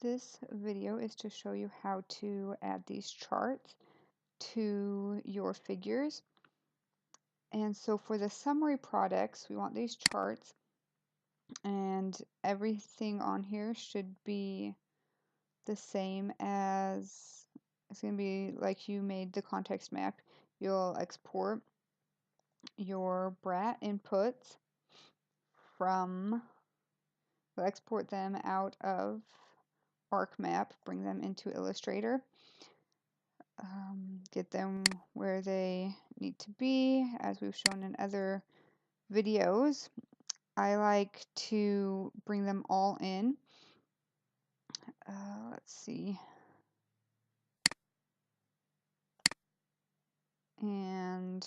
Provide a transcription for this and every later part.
This video is to show you how to add these charts to your figures. And so for the summary products, we want these charts, and everything on here should be the same as, it's going to be like you made the context map. You'll export your BRAT inputs from, we'll export them out of ArcMap, bring them into Illustrator. Get them where they need to be, as we've shown in other videos. I like to bring them all in. Let's see. And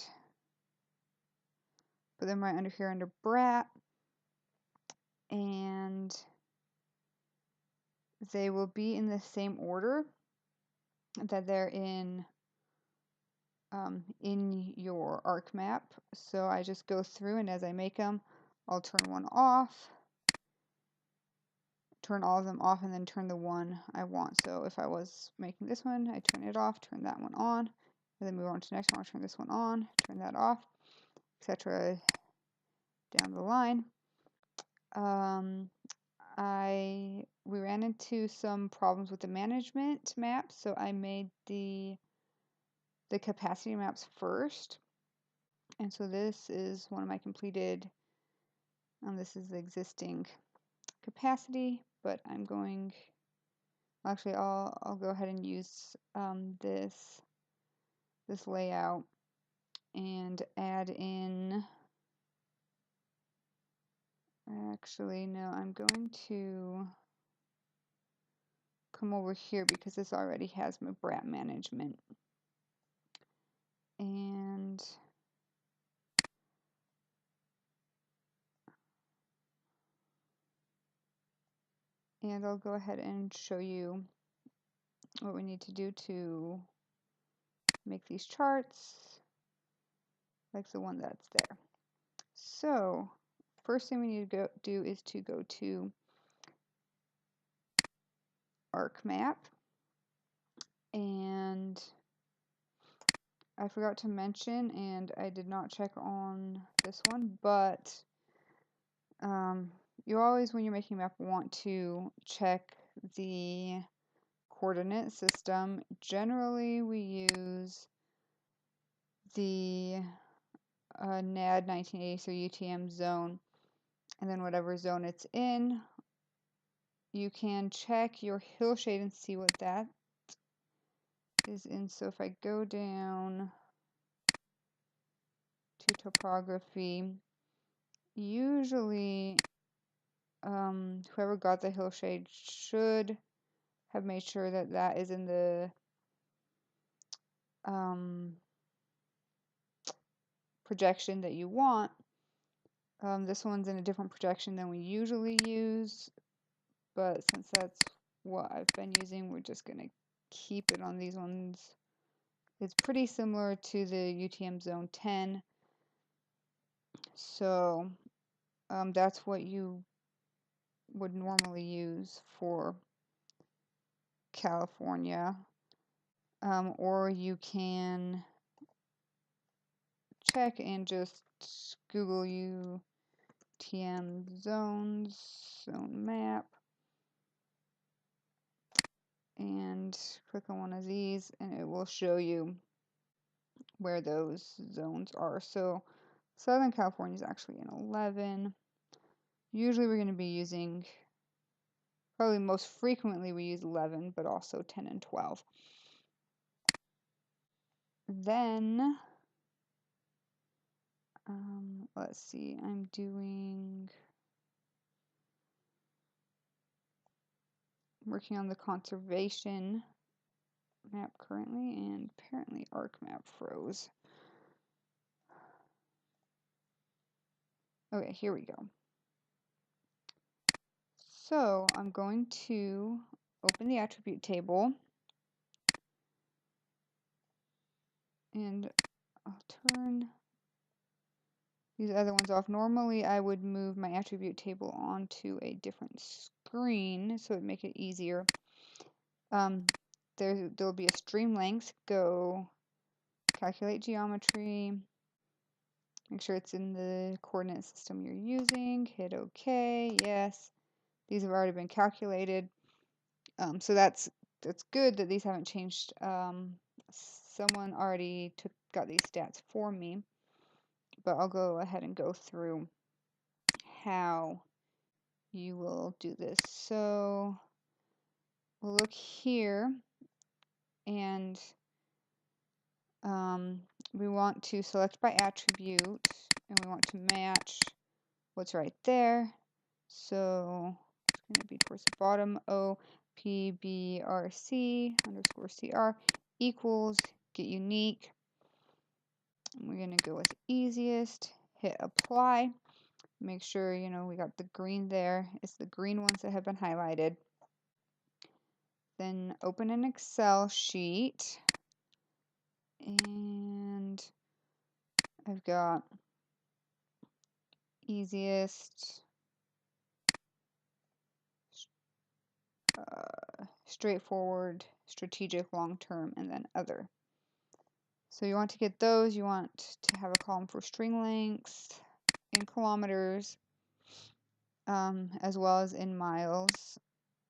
put them right under here under BRAT. And they will be in the same order that they're in your ArcMap. So I just go through, and as I make them, I'll turn one off, turn all of them off, and then turn the one I want. So if I was making this one, I turn it off, turn that one on, and then move on to the next one. I'll turn this one on, turn that off, etc. down the line. We ran into some problems with the management map, so I made the capacity maps first. And so this is one of my completed, this is the existing capacity, but I'm going, actually I'll go ahead and use this layout and add in, actually no, I'm going to come over here because this already has my BRAT management. And I'll go ahead and show you what we need to do to make these charts like the one that's there. So first thing we need to do is to go to ArcMap, and I forgot to mention, and I did not check on this one, but you always, when you're making a map, want to check the coordinate system. Generally we use the NAD 1983 UTM zone, and then whatever zone it's in, you can check your hillshade and see what that is in. So if I go down to topography, usually whoever got the hillshade should have made sure that that is in the projection that you want. This one's in a different projection than we usually use, but since that's what I've been using, we're just going to keep it on these ones. It's pretty similar to the UTM zone 10, so that's what you would normally use for California, or you can check and just Google UTM zones, zone map, and click on one of these, and it will show you where those zones are. So Southern California is actually in 11. Usually we're going to be using, probably most frequently we use 11, but also 10 and 12. Then, let's see, I'm working on the conservation map currently, and apparently ArcMap froze. Okay, here we go. So I'm going to open the attribute table, and I'll turn these other ones off. Normally I would move my attribute table onto a different screen so it would make it easier. there'll be a stream length. Go calculate geometry. Make sure it's in the coordinate system you're using. Hit OK. Yes. These have already been calculated. So that's good that these haven't changed. Someone already got these stats for me, but I'll go ahead and go through how you will do this. So we'll look here, and we want to select by attribute, and we want to match what's right there. So it's going to be towards the bottom. OPBRC_CR equals get unique. And we're going to go with easiest. Hit apply. Make sure we got the green there. It's the green ones that have been highlighted. Then open an Excel sheet, and I've got easiest, straightforward, strategic, long-term, and then other. So you want to get those. You want to have a column for string length in kilometers, as well as in miles.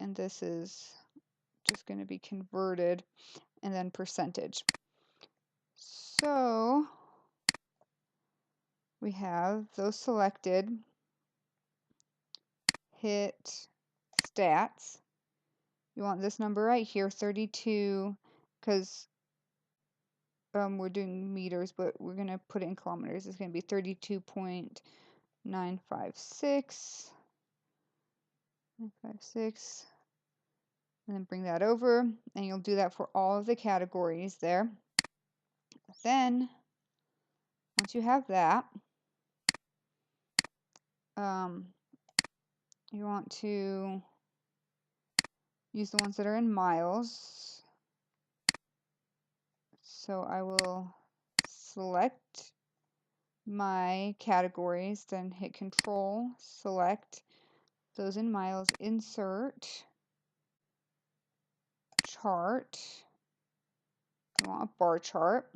And this is just going to be converted, and then percentage. So we have those selected. Hit stats. You want this number right here, 32, because we're doing meters, but we're going to put it in kilometers. It's going to be 32.956. 956. And then bring that over, and you'll do that for all of the categories there. Then, once you have that, you want to use the ones that are in miles. So I will select my categories, then hit Control, select those in miles, insert, chart. I want a bar chart.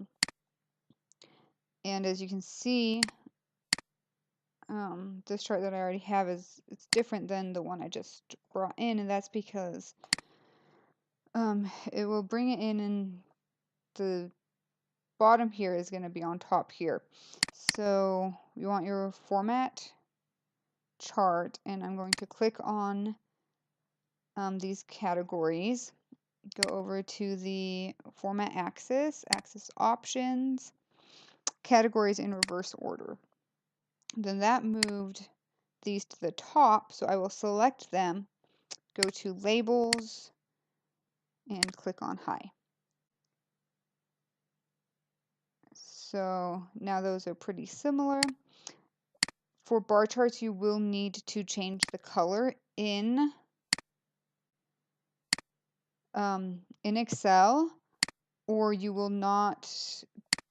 And as you can see, this chart that I already have it's different than the one I just brought in, and that's because it will bring it in, and the bottom here is going to be on top here. So you want your format chart, and I'm going to click on these categories, go over to the format axis options, categories in reverse order. Then that moved these to the top, so I will select them, go to labels, and click on high. So now those are pretty similar. For bar charts, you will need to change the color in Excel, or you will not.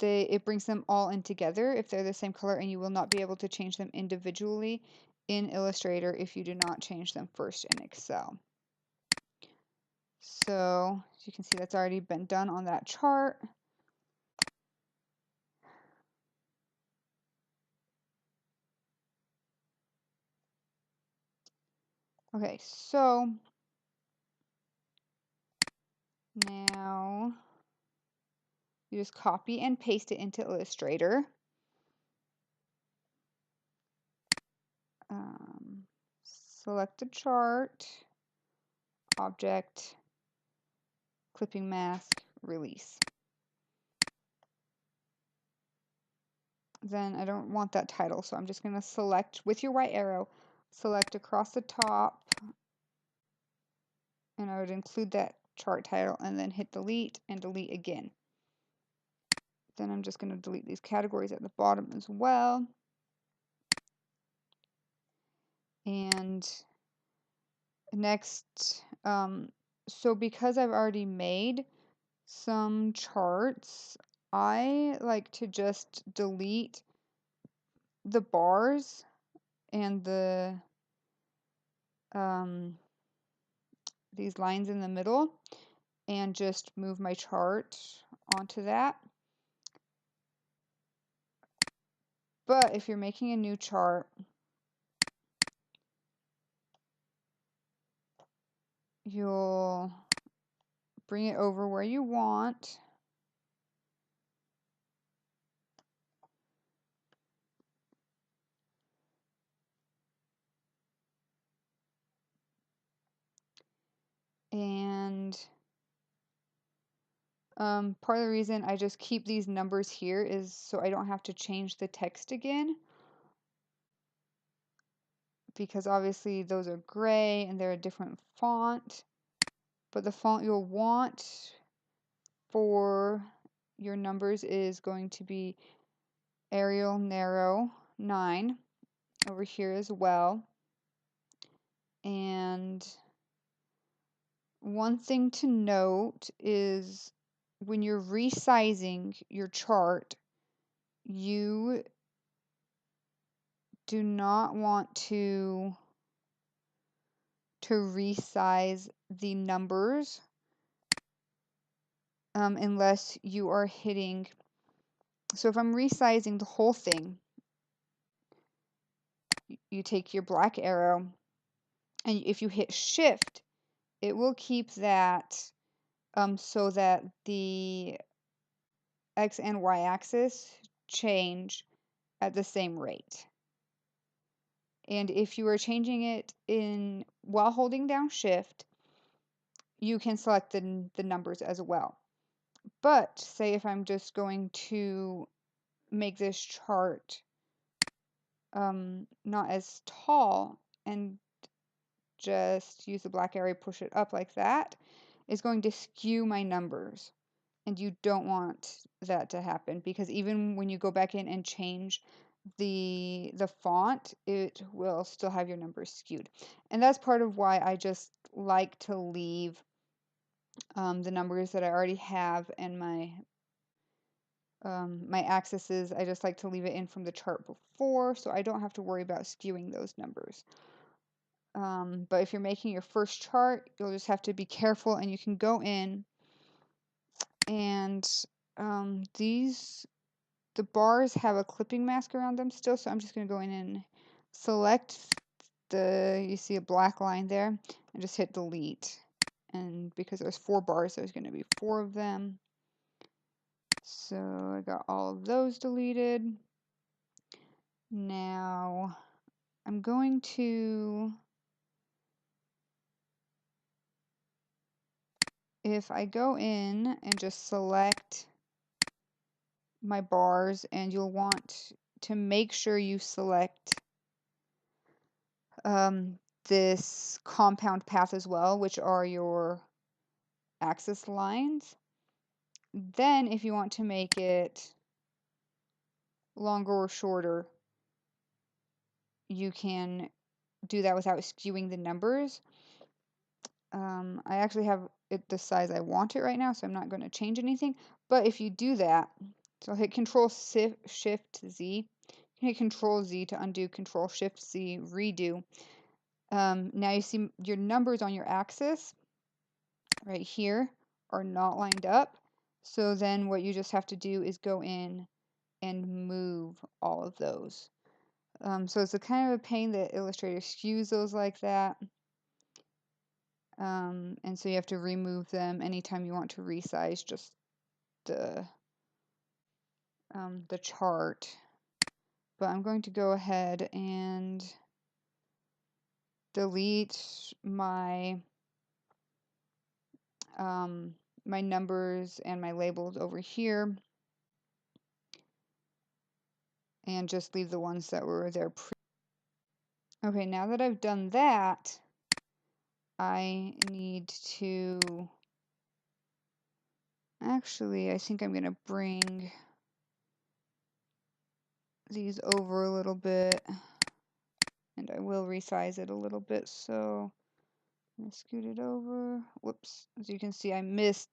It brings them all in together if they're the same color, and you will not be able to change them individually in Illustrator if you do not change them first in Excel. So as you can see, that's already been done on that chart. Okay, so now you just copy and paste it into Illustrator. Select the chart, object, clipping mask, release. Then I don't want that title, so I'm just going to select with your right arrow, select across the top, and I would include that chart title, and then hit delete and delete again. Then I'm just going to delete these categories at the bottom as well. And next, so because I've already made some charts, I like to just delete the bars and these lines in the middle, and just move my chart onto that. But if you're making a new chart, you'll bring it over where you want. And part of the reason I just keep these numbers here is so I don't have to change the text again, because obviously those are gray and they're a different font. But the font you'll want for your numbers is going to be Arial Narrow 9 over here as well. And one thing to note is when you're resizing your chart, you do not want to resize the numbers unless you are hitting. So if I'm resizing the whole thing, you take your black arrow, and if you hit shift, it will keep that so that the X and Y axis change at the same rate. And if you are changing it in while holding down shift, you can select the numbers as well. But say if I'm just going to make this chart not as tall and just use the black arrow, push it up like that, it's going to skew my numbers. And you don't want that to happen, because even when you go back in and change the font, it will still have your numbers skewed. And that's part of why I just like to leave the numbers that I already have and my axes. I just like to leave it in from the chart before, so I don't have to worry about skewing those numbers. But if you're making your first chart, you'll just have to be careful, and you can go in and the bars have a clipping mask around them still, so I'm just going to go in and select you see a black line there, and just hit delete. And because there's 4 bars, there's going to be 4 of them. So I got all of those deleted. Now I'm going to, if I go in and just select my bars, and you'll want to make sure you select this compound path as well, which are your axis lines. Then if you want to make it longer or shorter, you can do that without skewing the numbers. I actually have it the size I want it right now, so I'm not going to change anything. But if you do that, so I'll hit Control Shift Z. You can hit Control Z to undo, Control Shift Z, redo. Now you see your numbers on your axis right here are not lined up. So then what you just have to do is go in and move all of those. So it's a kind of a pain that Illustrator skews those like that. And so you have to remove them anytime you want to resize just the chart. But I'm going to go ahead and delete my my numbers and my labels over here, and just leave the ones that were there Okay, now that I've done that, I need to, actually, I think I'm going to bring these over a little bit, and I will resize it a little bit, so I'm going to scoot it over. Whoops, as you can see, I missed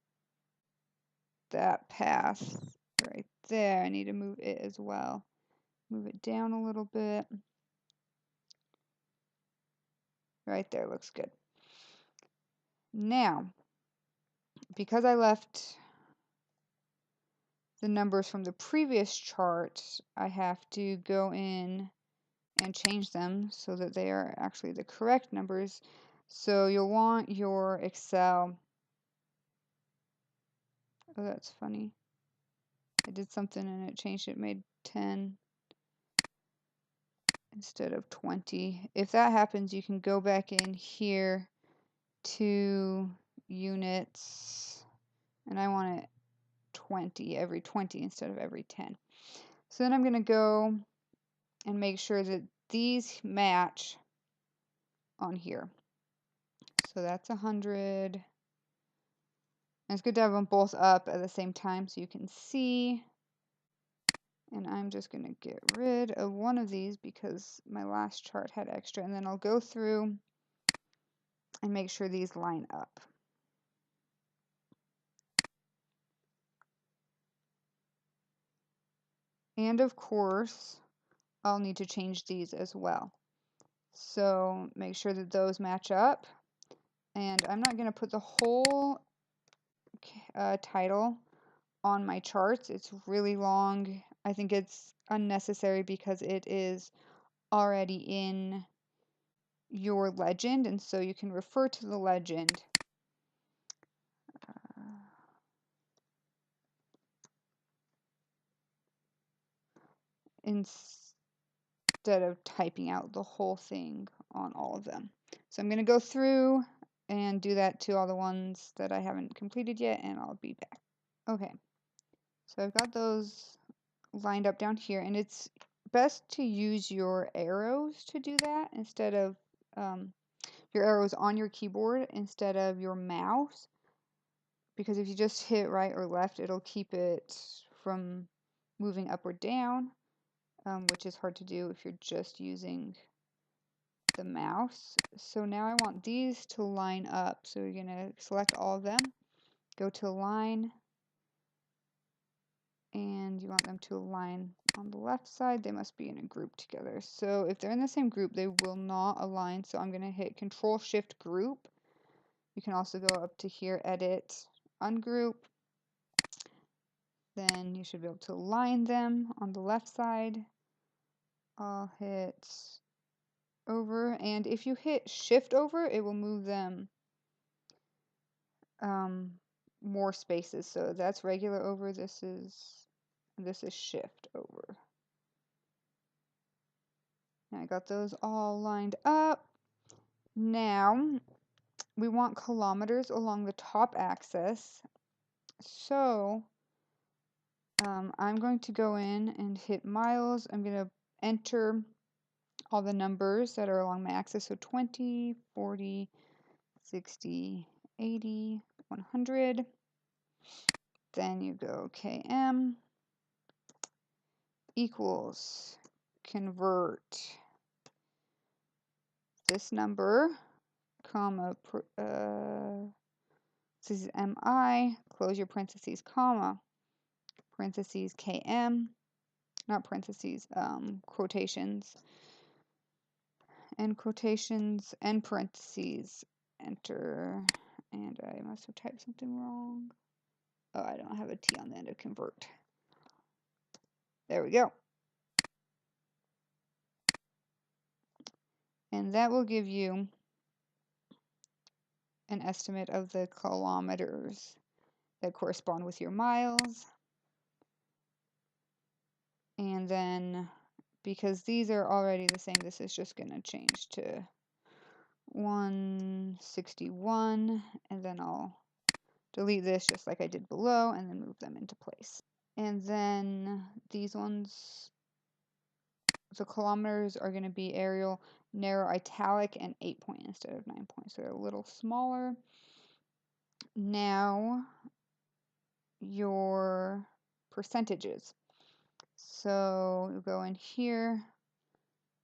that path right there. I need to move it as well. Move it down a little bit. Right there, looks good. Now, because I left the numbers from the previous chart, I have to go in and change them so that they are actually the correct numbers. So you'll want your Excel. Oh, that's funny. I did something and it changed it, made 10 instead of 20. If that happens, you can go back in here to units, and I want it 20, every 20 instead of every 10. So then I'm going to go and make sure that these match on here. So that's 100. And it's good to have them both up at the same time so you can see. And I'm just going to get rid of one of these because my last chart had extra. And then I'll go through and make sure these line up. And of course, I'll need to change these as well. So make sure that those match up. And I'm not going to put the whole title on my charts. It's really long. I think it's unnecessary because it is already in your legend, and so you can refer to the legend. Instead of typing out the whole thing on all of them. So I'm going to go through and do that to all the ones that I haven't completed yet, and I'll be back. Okay, so I've got those lined up down here, and it's best to use your arrows to do that instead of your arrows on your keyboard instead of your mouse, because if you just hit right or left, it'll keep it from moving up or down, which is hard to do if you're just using the mouse. So now I want these to line up. So you're going to select all of them, go to line, and you want them to align on the left side. They must be in a group together. So if they're in the same group, they will not align. So I'm going to hit Control Shift Group. You can also go up to here, Edit, Ungroup. Then you should be able to align them on the left side. I'll hit over, and if you hit Shift over, it will move them more spaces. So that's regular over. This is Shift over. Now I got those all lined up. Now we want kilometers along the top axis. So I'm going to go in and hit miles. I'm going to enter all the numbers that are along my axis. So 20, 40, 60, 80, 100. Then you go km equals convert this number, comma, this is mi, close your parentheses, comma, parentheses km, not parentheses, quotations, end quotations, end parentheses, enter, and I must have typed something wrong. Oh, I don't have a T on the end of convert. There we go. And that will give you an estimate of the kilometers that correspond with your miles. And then, because these are already the same, this is just going to change to 161, and then I'll delete this just like I did below, and then move them into place. And then these ones, the kilometers are going to be Arial, narrow, italic, and 8-point instead of 9-point, so they're a little smaller. Now, your percentages. So you go in here.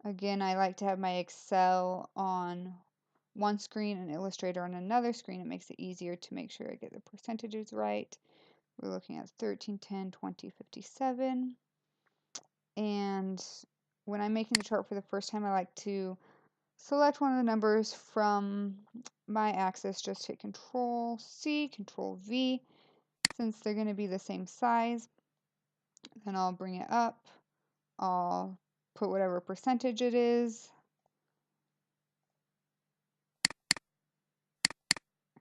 Again, I like to have my Excel on one screen and Illustrator on another screen. It makes it easier to make sure I get the percentages right. We're looking at 13, 10, 20, 57. And when I'm making the chart for the first time, I like to select one of the numbers from my axis, just hit Control C, Control V, since they're going to be the same size. Then I'll bring it up. I'll put whatever percentage it is.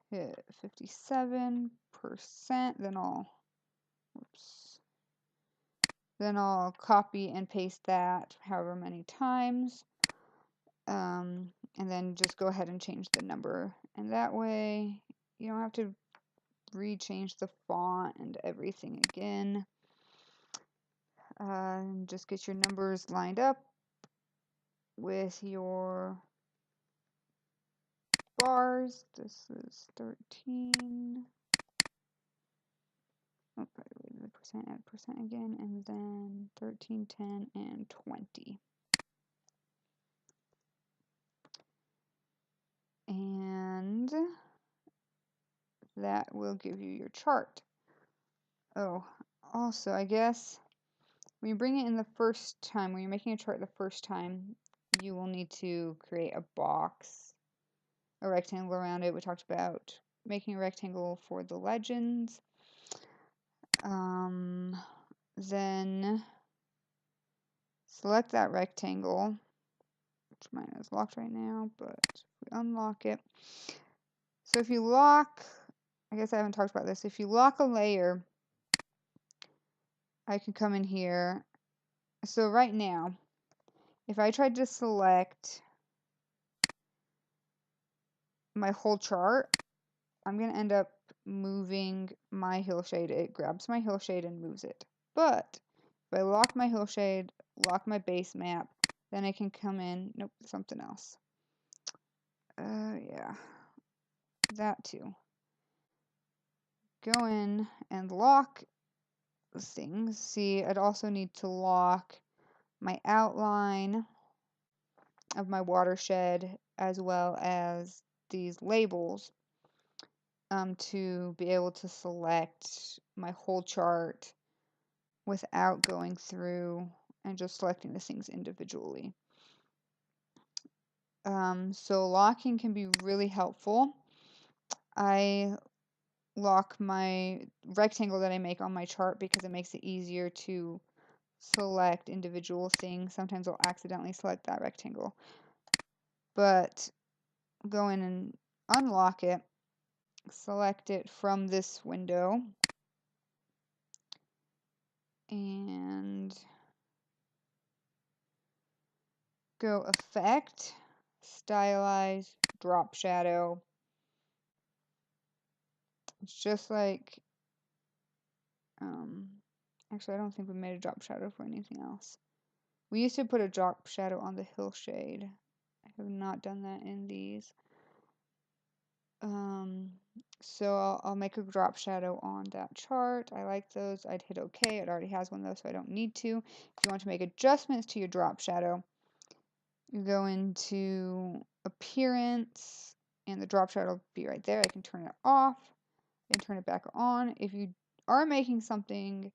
Hit 57%. Then I'll copy and paste that however many times. And then just go ahead and change the number. And that way you don't have to rechange the font and everything again. Just get your numbers lined up with your bars. This is 13. Oh, by the way, the percent, add percent again, and then 13, 10, and 20. And that will give you your chart. Oh, also, I guess when you bring it in the first time, when you're making a chart the first time, you will need to create a box, a rectangle around it. We talked about making a rectangle for the legends. Then select that rectangle, which mine is locked right now, but if we unlock it. So if you lock, I guess I haven't talked about this, if you lock a layer, I can come in here. So right now, if I tried to select my whole chart, I'm going to end up moving my hillshade. It grabs my hillshade and moves it. But if I lock my hillshade, lock my base map, then I can come in. Nope, something else. Yeah, that too. Go in and lock things. See, I'd also need to lock my outline of my watershed as well as these labels to be able to select my whole chart without going through and just selecting the things individually. So locking can be really helpful. I lock my rectangle that I make on my chart because it makes it easier to select individual things. Sometimes I'll accidentally select that rectangle. But go in and unlock it, select it from this window, and go Effect, Stylize, Drop Shadow. It's just like, actually I don't think we made a drop shadow for anything else. We used to put a drop shadow on the hillshade. I have not done that in these. So I'll make a drop shadow on that chart. I like those. I'd hit OK. It already has one though, so I don't need to. If you want to make adjustments to your drop shadow, you go into Appearance, and the drop shadow will be right there. I can turn it off and turn it back on. If you are making something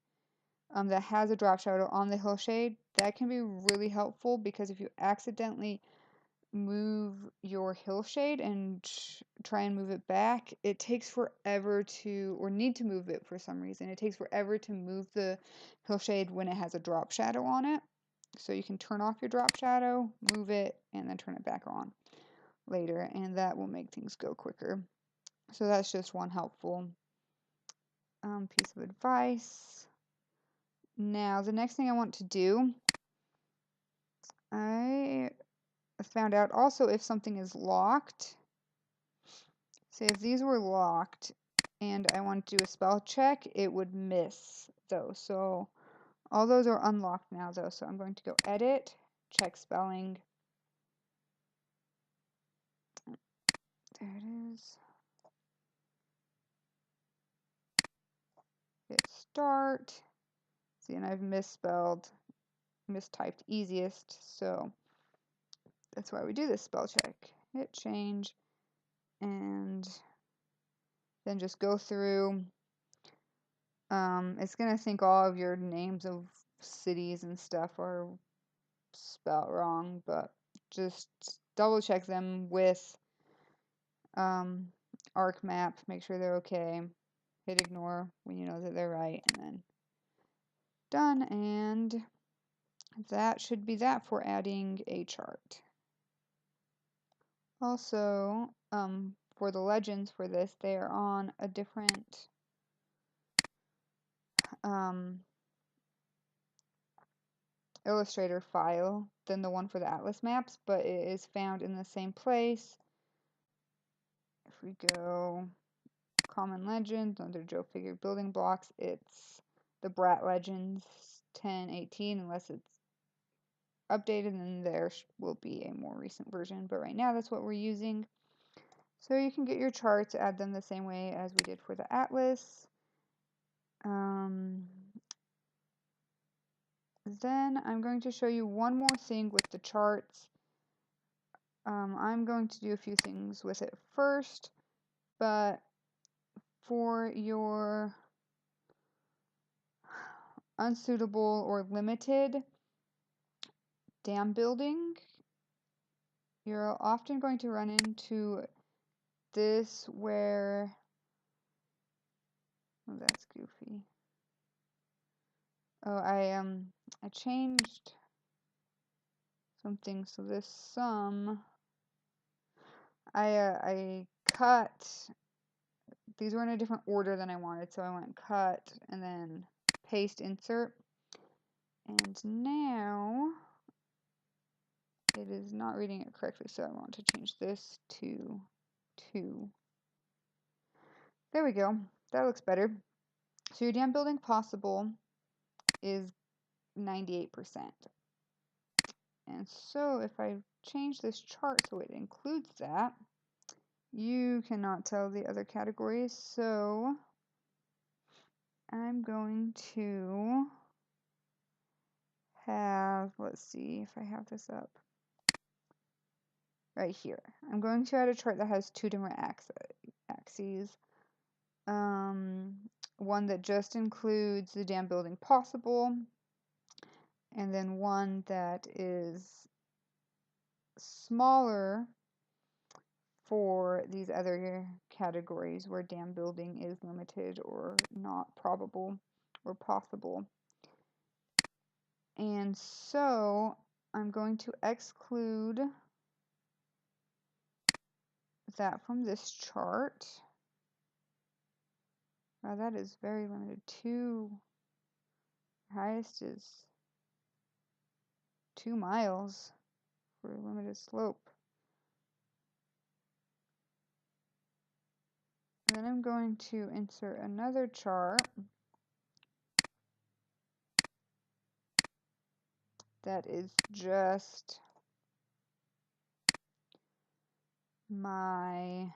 that has a drop shadow on the hillshade, that can be really helpful because if you accidentally move your hillshade and try and move it back, it takes forever to, or need to move it for some reason. It takes forever to move the hillshade when it has a drop shadow on it. So you can turn off your drop shadow, move it, and then turn it back on later, and that will make things go quicker. So that's just one helpful piece of advice. Now, the next thing I want to do, I found out also if something is locked. Say if these were locked and I want to do a spell check, it would miss those. So all those are unlocked now though. So I'm going to go Edit, check spelling. There it is. Hit Start. See, and I've mistyped easiest. So that's why we do this spell check. Hit Change and then just go through. It's going to think all of your names of cities and stuff are spelled wrong, but just double check them with ArcMap, make sure they're okay, hit ignore when you know that they're right, and then done. And that should be that for adding a chart. Also, for the legends for this, they are on a different Illustrator file than the one for the Atlas maps, but it is found in the same place. If we go Common Legends under Joe Figure Building Blocks, it's the Brat Legends 1018, unless it's updated, and there will be a more recent version, but right now that's what we're using. So you can get your charts, add them the same way as we did for the Atlas. Then I'm going to show you one more thing with the charts. I'm going to do a few things with it first, but for your unsuitable or limited dam building, you're often going to run into this where, oh, that's goofy. Oh, I changed something, so this sum, I cut, these were in a different order than I wanted, so I went cut and then paste insert, and now it is not reading it correctly, so I want to change this to 2. There we go. That looks better. So your dam building possible is 98%. And so if I change this chart so it includes that, you cannot tell the other categories. So I'm going to have, let's see if I have this up. Right here. I'm going to add a chart that has 2 different axes. One that just includes the dam building possible, and then one that is smaller for these other categories where dam building is limited or not probable or possible. And so I'm going to exclude that from this chart. Wow, that is very limited. 2, highest is 2 miles for a limited slope. And then I'm going to insert another chart that is just my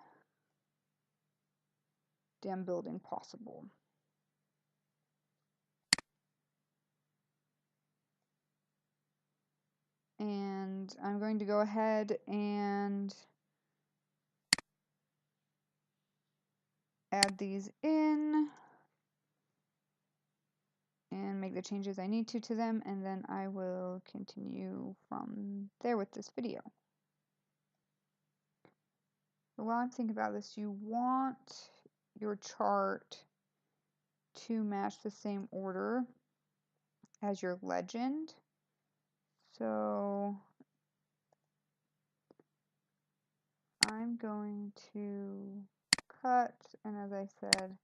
dam building possible. And I'm going to go ahead and add these in and make the changes I need to them, and then I will continue from there with this video. So while I'm thinking about this, you want your chart to match the same order as your legend. So I'm going to cut, and as I said,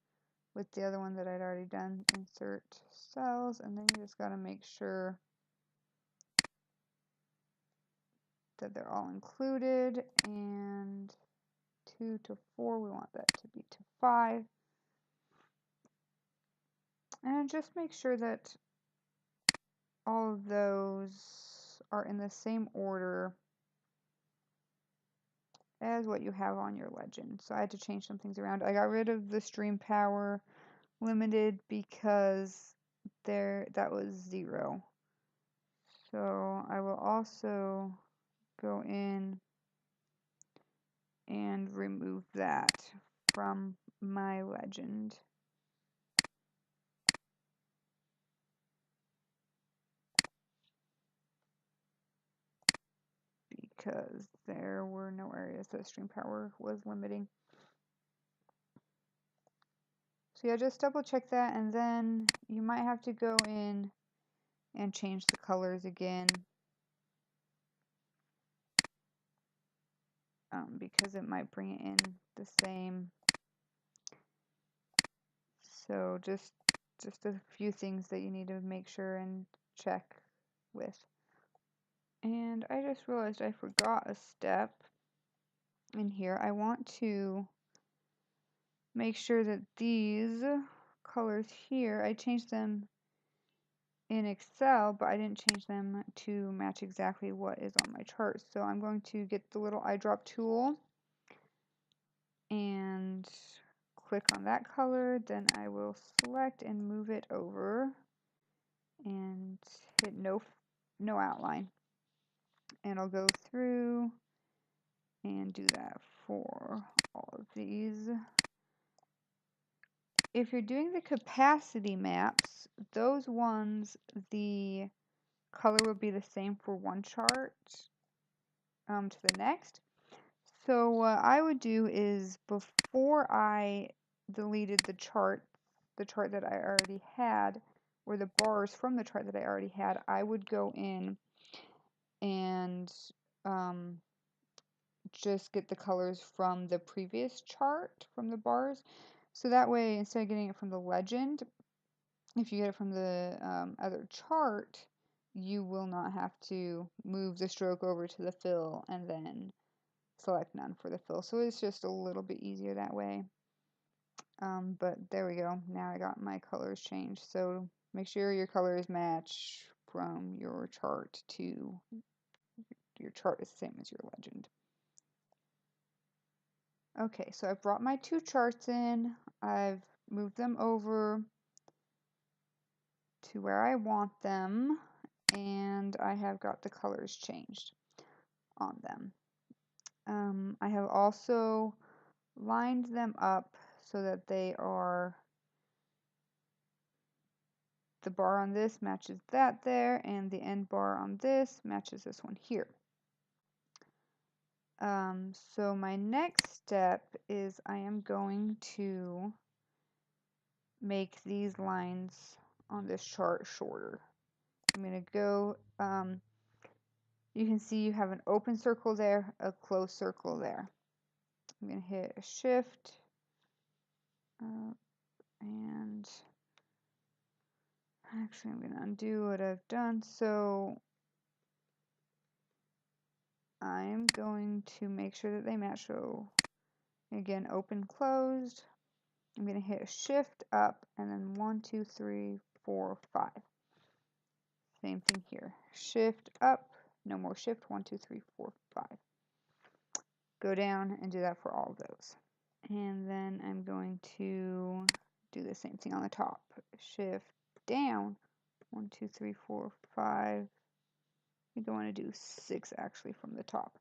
with the other one that I'd already done, insert cells, and then you just got to make sure that they're all included, and 2 to 4, we want that to be to 5. And just make sure that all of those are in the same order as what you have on your legend. So I had to change some things around. I got rid of the stream power limited because that was 0. So I will also go in and remove that from my legend. Because there were no areas that stream power was limiting. So yeah, just double check that, and then you might have to go in and change the colors again, because it might bring it in the same. So just a few things that you need to make sure and check with. And I just realized I forgot a step in here. I want to make sure that these colors here, I changed them in Excel, but I didn't change them to match exactly what is on my chart. So I'm going to get the little eyedrop tool and click on that color. Then I will select and move it over and hit no outline. And I'll go through and do that for all of these. If you're doing the capacity maps, those ones, the color will be the same for one chart to the next. So what I would do is, before I deleted the chart that I already had, or the bars from the chart that I already had, I would go in and just get the colors from the previous chart, from the bars. So that way, instead of getting it from the legend, if you get it from the other chart, you will not have to move the stroke over to the fill and then select none for the fill. So it's just a little bit easier that way. But there we go. Now I got my colors changed. So make sure your colors match from your chart to your chart is the same as your legend. Okay, so I've brought my two charts in. I've moved them over to where I want them, and I have got the colors changed on them. I have also lined them up so that they are, the bar on this matches that there, and the end bar on this matches this one here. So my next step is I am going to make these lines on this chart shorter. I'm going to go, you can see you have an open circle there, a closed circle there. I'm going to hit a shift, and actually I'm going to undo what I've done. So I'm going to make sure that they match. So again, open, closed. I'm going to hit a shift up, and then 1, 2, 3, 4, 5. Same thing here. Shift up, no more shift, 1, 2, 3, 4, 5. Go down and do that for all of those. And then I'm going to do the same thing on the top. Shift down, 1, 2, 3, 4, 5. I think I want to do 6 actually from the top.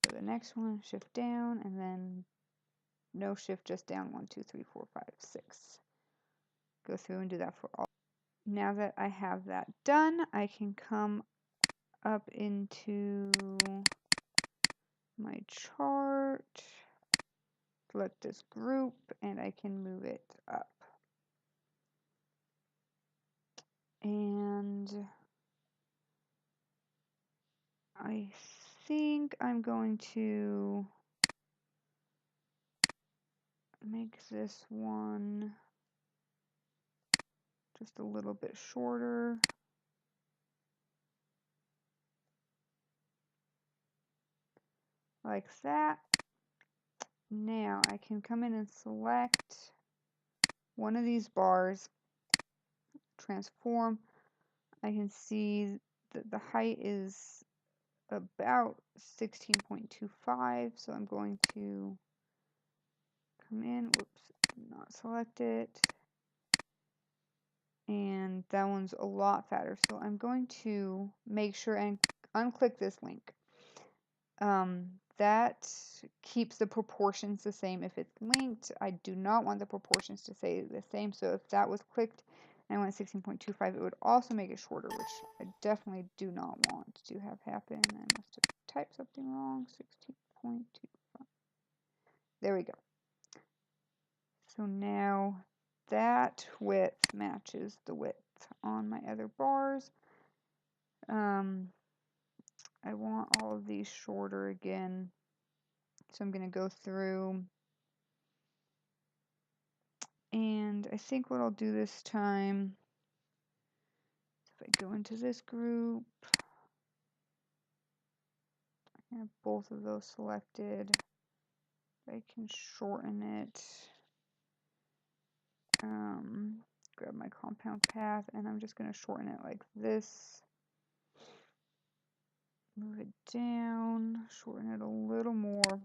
So the next one, shift down, and then no shift, just down, 1, 2, 3, 4, 5, 6. Go through and do that for all. Now that I have that done, I can come up into my chart, select this group, and I can move it up. And I think I'm going to make this one just a little bit shorter. Like that. Now I can come in and select one of these bars, transform. I can see that the height is about 16.25, so I'm going to come in, whoops, not select it, and that one's a lot fatter, so I'm going to make sure and unclick this link. That keeps the proportions the same if it's linked. I do not want the proportions to stay the same, so if that was clicked and I went 16.25, it would also make it shorter, which I definitely do not want to have happen. I must have type something wrong. 16.25. There we go. So now that width matches the width on my other bars. I want all of these shorter again. So I'm going to go through, and I think what I'll do this time, if I go into this group, I have both of those selected. I can shorten it. Grab my compound path, and I'm just going to shorten it like this. Move it down, shorten it a little more,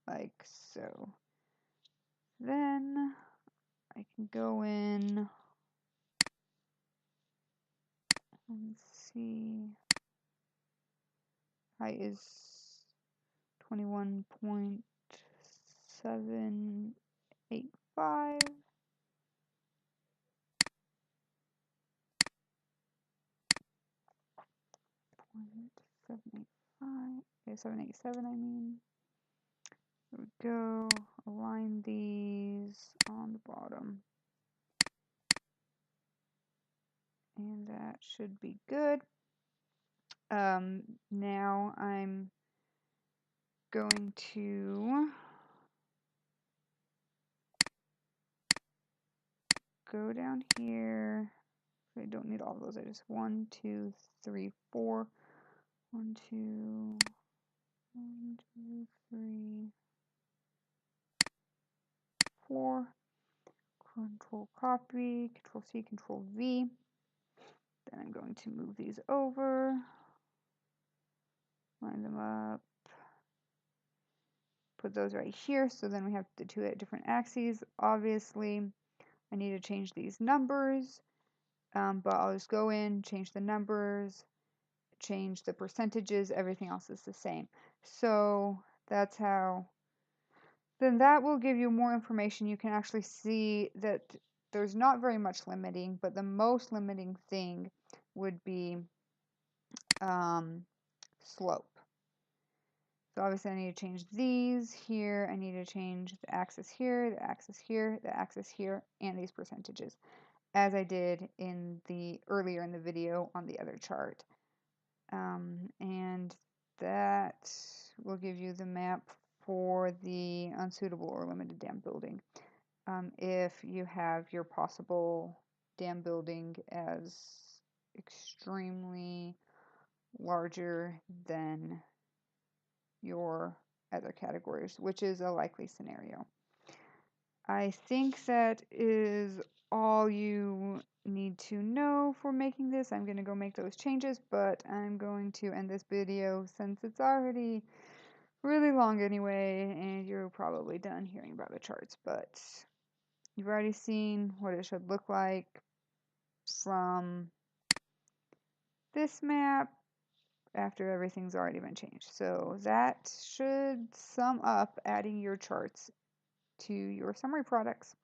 like so. Then I can go in and see. Height is 21.785. Okay, 787, I mean. There we go. Align these on the bottom. And that should be good. Now I'm going to go down here. I don't need all of those. I just 1, 2, 3, 4. 1, 2, 3, 4. Control copy, Control C, Control V. Then I'm going to move these over, line them up, put those right here. So then we have the two different axes. Obviously, I need to change these numbers, but I'll just go in, change the numbers, change the percentages, everything else is the same. So that's how, then that will give you more information. You can actually see that there's not very much limiting, but the most limiting thing would be slope. So obviously I need to change these here, I need to change the axis here, the axis here, the axis here, and these percentages, as I did in the earlier in the video on the other chart. And that will give you the map for the unsuitable or limited dam building. If you have your possible dam building as extremely larger than your other categories, which is a likely scenario. I think that is all you need to know for making this. I'm going to go make those changes, but I'm going to end this video since it's already really long anyway, and you're probably done hearing about the charts, but you've already seen what it should look like from this map after everything's already been changed. So that should sum up adding your charts to your summary products.